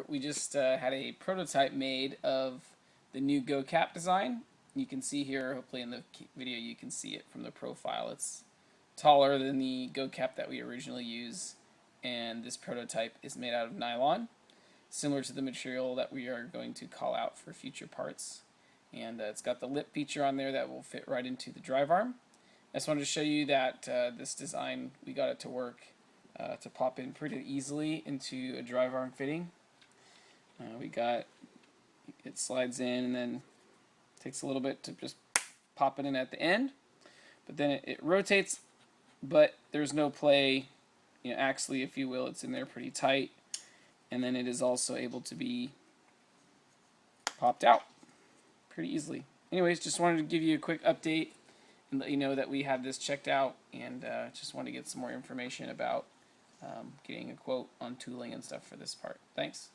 We just had a prototype made of the new Go cap design. You can see here, hopefully in the video you can see it from the profile. It's taller than the Go cap that we originally used, and this prototype is made out of nylon, similar to the material that we are going to call out for future parts. And it's got the lip feature on there that will fit right into the drive arm. I just wanted to show you that this design, we got it to work to pop in pretty easily into a drive arm fitting. It slides in and then takes a little bit to just pop it in at the end, but then it rotates, but there's no play, axially, if you will. It's in there pretty tight, and then it is also able to be popped out pretty easily. Anyways, just wanted to give you a quick update and let you know that we have this checked out, and just want to get some more information about getting a quote on tooling and stuff for this part. Thanks.